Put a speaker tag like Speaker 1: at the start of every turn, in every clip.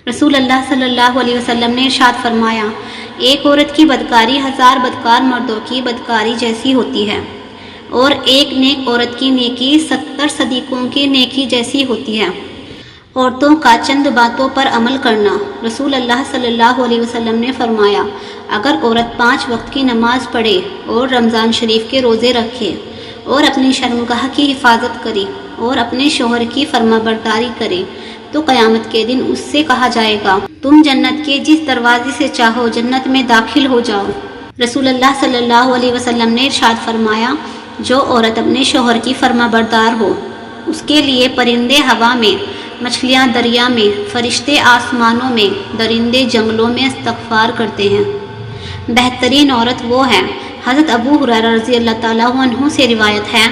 Speaker 1: رسول اللہ صلی اللہ علیہ وسلم نے ارشاد فرمایا، ایک عورت کی بدکاری 1000 بدکار مردوں کی بدکاری جیسی ہوتی ہے، اور ایک نیک عورت کی نیکی 70 صدیقوں کی نیکی جیسی ہوتی ہے۔ عورتوں کا چند باتوں پر عمل کرنا۔ رسول اللہ صلی اللہ علیہ وسلم نے فرمایا، اگر عورت 5 وقت کی نماز پڑھے اور رمضان شریف کے روزے رکھے اور اپنی شرمگاہ کی حفاظت کرے اور اپنے شوہر کی فرما برداری کرے تو قیامت کے دن اس سے کہا جائے گا، تم جنت کے جس دروازے سے چاہو جنت میں داخل ہو جاؤ۔ رسول اللہ صلی اللہ علیہ وسلم نے ارشاد فرمایا، جو عورت اپنے شوہر کی فرما بردار ہو، اس کے لیے پرندے ہوا میں، مچھلیاں دریا میں، فرشتے آسمانوں میں، درندے جنگلوں میں استغفار کرتے ہیں۔ بہترین عورت وہ ہے۔ حضرت ابو ہریرہ رضی اللہ تعالیٰ عنہ سے روایت ہے،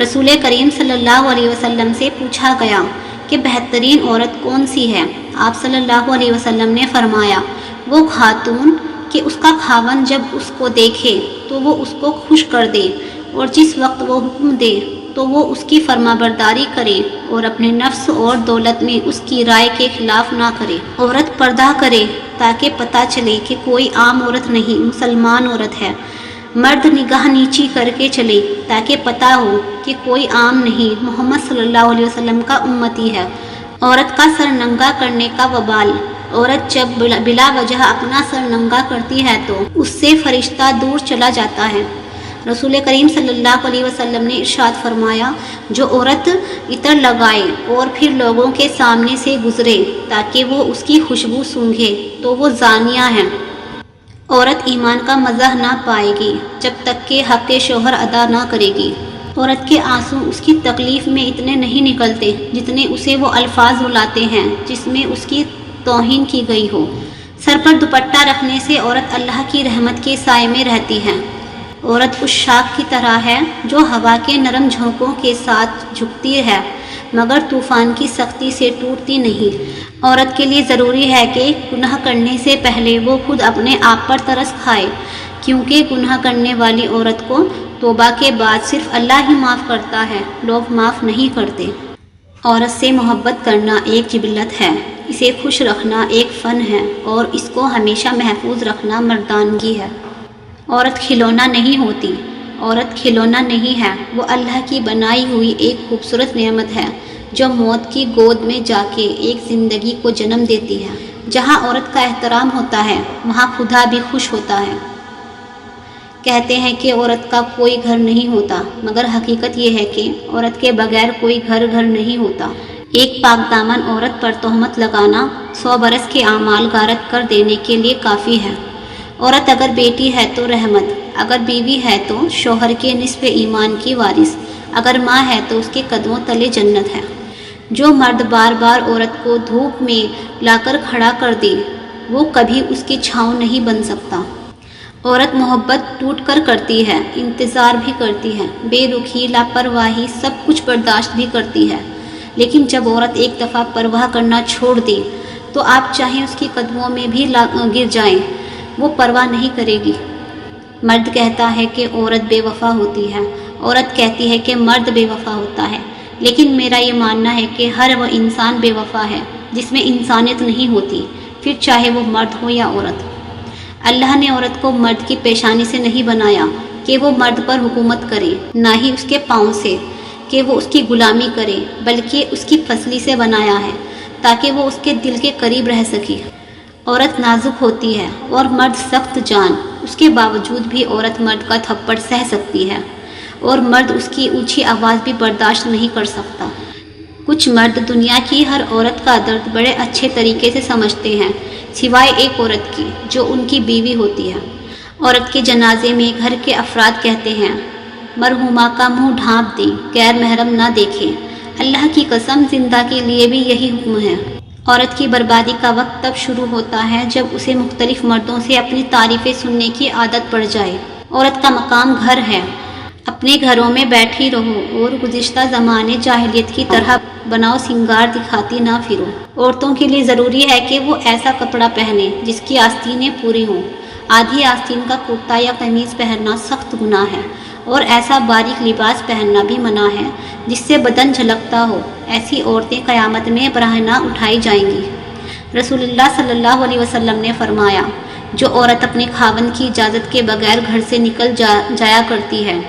Speaker 1: رسول کریم صلی اللہ علیہ وسلم سے پوچھا گیا کہ بہترین عورت کون سی ہے؟ آپ صلی اللہ علیہ وسلم نے فرمایا، وہ خاتون کہ اس کا خاوند جب اس کو دیکھے تو وہ اس کو خوش کر دے، اور جس وقت وہ حکم دے تو وہ اس کی فرما برداری کرے، اور اپنے نفس اور دولت میں اس کی رائے کے خلاف نہ کرے۔ عورت پردہ کرے تاکہ پتہ چلے کہ کوئی عام عورت نہیں، مسلمان عورت ہے۔ مرد نگاہ نیچی کر کے چلے تاکہ پتہ ہو کہ کوئی عام نہیں، محمد صلی اللہ علیہ وسلم کا امتی ہے۔ عورت کا سر ننگا کرنے کا وبال۔ عورت جب بلا وجہ اپنا سر ننگا کرتی ہے تو اس سے فرشتہ دور چلا جاتا ہے۔ رسول کریم صلی اللہ علیہ وسلم نے ارشاد فرمایا، جو عورت عطر لگائے اور پھر لوگوں کے سامنے سے گزرے تاکہ وہ اس کی خوشبو سونگھے تو وہ زانیہ ہے۔ عورت ایمان کا مزہ نہ پائے گی جب تک کہ حق شوہر ادا نہ کرے گی۔ عورت کے آنسو اس کی تکلیف میں اتنے نہیں نکلتے جتنے اسے وہ الفاظ رلاتے ہیں جس میں اس کی توہین کی گئی ہو۔ سر پر دوپٹہ رکھنے سے عورت اللہ کی رحمت کے سائے میں رہتی ہے۔ عورت اس شاخ کی طرح ہے جو ہوا کے نرم جھونکوں کے ساتھ جھکتی ہے مگر طوفان کی سختی سے ٹوٹتی نہیں۔ عورت کے لیے ضروری ہے کہ گناہ کرنے سے پہلے وہ خود اپنے آپ پر ترس کھائے، کیونکہ گناہ کرنے والی عورت کو توبہ کے بعد صرف اللہ ہی معاف کرتا ہے، لوگ معاف نہیں کرتے۔ عورت سے محبت کرنا ایک جبلت ہے، اسے خوش رکھنا ایک فن ہے، اور اس کو ہمیشہ محفوظ رکھنا مردانگی ہے۔ عورت کھلونا نہیں ہوتی، عورت کھلونا نہیں ہے، وہ اللہ کی بنائی ہوئی ایک خوبصورت نعمت ہے جو موت کی گود میں جا کے ایک زندگی کو جنم دیتی ہے۔ جہاں عورت کا احترام ہوتا ہے وہاں خدا بھی خوش ہوتا ہے۔ کہتے ہیں کہ عورت کا کوئی گھر نہیں ہوتا، مگر حقیقت یہ ہے کہ عورت کے بغیر کوئی گھر نہیں ہوتا۔ ایک پاک دامن عورت پر تہمت لگانا 100 برس کے اعمال غارت کر دینے کے لیے کافی ہے۔ عورت اگر بیٹی ہے تو رحمت، اگر بیوی ہے تو شوہر کے نصف ایمان کی وارث، اگر ماں ہے تو اس کے قدموں تلے جنت ہے۔ جو مرد بار بار عورت کو دھوپ میں لا کر کھڑا کر دے وہ کبھی اس کی چھاؤں نہیں بن سکتا۔ عورت محبت ٹوٹ کر کرتی ہے، انتظار بھی کرتی ہے، بے رخی، لاپرواہی، سب کچھ برداشت بھی کرتی ہے، لیکن جب عورت ایک دفعہ پرواہ کرنا چھوڑ دے تو آپ چاہیں اس کی قدموں میں بھی گر جائیں، وہ پرواہ نہیں کرے گی۔ مرد کہتا ہے کہ عورت بے وفا ہوتی ہے، عورت کہتی ہے کہ مرد بے وفا ہوتا ہے، لیکن میرا یہ ماننا ہے کہ ہر وہ انسان بے وفا ہے جس میں انسانیت نہیں ہوتی، پھر چاہے وہ مرد ہو یا عورت۔ اللہ نے عورت کو مرد کی پیشانی سے نہیں بنایا کہ وہ مرد پر حکومت کرے، نہ ہی اس کے پاؤں سے کہ وہ اس کی غلامی کرے، بلکہ اس کی پسلی سے بنایا ہے تاکہ وہ اس کے دل کے قریب رہ سکے۔ عورت نازک ہوتی ہے اور مرد سخت جان، اس کے باوجود بھی عورت مرد کا تھپڑ سہ سکتی ہے، اور مرد اس کی اونچی آواز بھی برداشت نہیں کر سکتا۔ کچھ مرد دنیا کی ہر عورت کا درد بڑے اچھے طریقے سے سمجھتے ہیں، سوائے ایک عورت کی جو ان کی بیوی ہوتی ہے۔ عورت کے جنازے میں گھر کے افراد کہتے ہیں، مرحومہ کا منہ ڈھانپ دیں، غیر محرم نہ دیکھیں۔ اللہ کی قسم زندہ کے لیے بھی یہی حکم ہے۔ عورت کی بربادی کا وقت تب شروع ہوتا ہے جب اسے مختلف مردوں سے اپنی تعریفیں سننے کی عادت پڑ جائے۔ عورت کا مقام گھر ہے، اپنے گھروں میں بیٹھی رہو اور گزشتہ زمانے جاہلیت کی طرح بناؤ سنگار دکھاتی نہ پھرو۔ عورتوں کے لیے ضروری ہے کہ وہ ایسا کپڑا پہنے جس کی آستینیں پوری ہوں۔ آدھی آستین کا کرتا یا قمیض پہننا سخت گناہ ہے، اور ایسا باریک لباس پہننا بھی منع ہے جس سے بدن جھلکتا ہو۔ ایسی عورتیں قیامت میں برہنہ اٹھائی جائیں گی۔ رسول اللہ صلی اللہ علیہ وسلم نے فرمایا، جو عورت اپنے خاوند کی اجازت کے بغیر گھر سے نکل جایا کرتی ہے،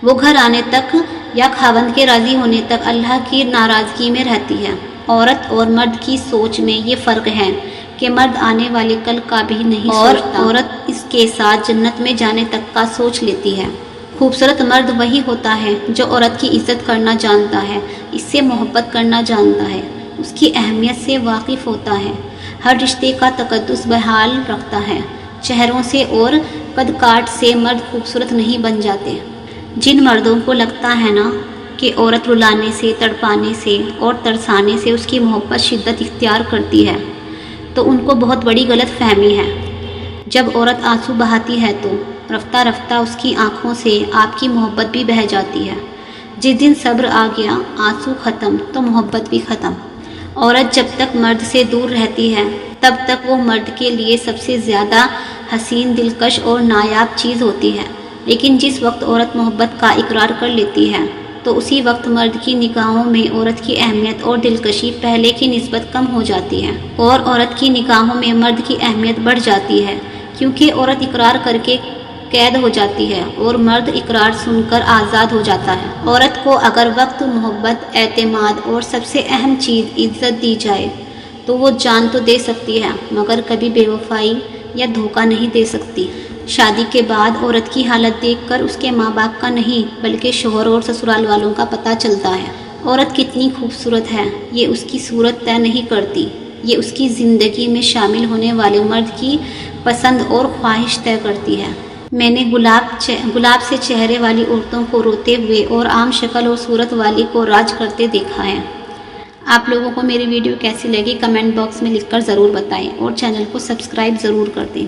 Speaker 1: وہ گھر آنے تک یا خاوند کے راضی ہونے تک اللہ کی ناراضگی میں رہتی ہے۔ عورت اور مرد کی سوچ میں یہ فرق ہے کہ مرد آنے والے کل کا بھی نہیں سوچتا اور عورت اس کے ساتھ جنت میں جانے تک کا سوچ لیتی ہے۔ خوبصورت مرد وہی ہوتا ہے جو عورت کی عزت کرنا جانتا ہے، اس سے محبت کرنا جانتا ہے، اس کی اہمیت سے واقف ہوتا ہے، ہر رشتے کا تقدس بحال رکھتا ہے۔ چہروں سے اور قد کاٹ سے مرد خوبصورت نہیں بن جاتے۔ جن مردوں کو لگتا ہے نا کہ عورت رلانے سے، تڑپانے سے اور ترسانے سے اس کی محبت شدت اختیار کرتی ہے، تو ان کو بہت بڑی غلط فہمی ہے۔ جب عورت آنسو بہاتی ہے تو رفتہ رفتہ اس کی آنکھوں سے آپ کی محبت بھی بہہ جاتی ہے۔ جس دن صبر آ گیا، آنسو ختم تو محبت بھی ختم۔ عورت جب تک مرد سے دور رہتی ہے تب تک وہ مرد کے لیے سب سے زیادہ حسین، دلکش اور نایاب چیز ہوتی ہے، لیکن جس وقت عورت محبت کا اقرار کر لیتی ہے تو اسی وقت مرد کی نگاہوں میں عورت کی اہمیت اور دلکشی پہلے کی نسبت کم ہو جاتی ہے، اور عورت کی نگاہوں میں مرد کی اہمیت بڑھ جاتی ہے، کیونکہ عورت اقرار کر کے قید ہو جاتی ہے اور مرد اقرار سن کر آزاد ہو جاتا ہے۔ عورت کو اگر وقت، محبت، اعتماد اور سب سے اہم چیز عزت دی جائے تو وہ جان تو دے سکتی ہے، مگر کبھی بے وفائی یا دھوکہ نہیں دے سکتی۔ شادی کے بعد عورت کی حالت دیکھ کر اس کے ماں باپ کا نہیں بلکہ شوہر اور سسرال والوں کا پتہ چلتا ہے۔ عورت کتنی خوبصورت ہے یہ اس کی صورت طے نہیں کرتی، یہ اس کی زندگی میں شامل ہونے والے مرد کی پسند اور خواہش طے کرتی ہے۔ میں نے گلاب سے چہرے والی عورتوں کو روتے ہوئے اور عام شکل اور صورت والی کو راج کرتے دیکھا ہے۔ آپ لوگوں کو میری ویڈیو کیسی لگی کمنٹ باکس میں لکھ کر ضرور بتائیں اور چینل کو سبسکرائب ضرور کر دیں۔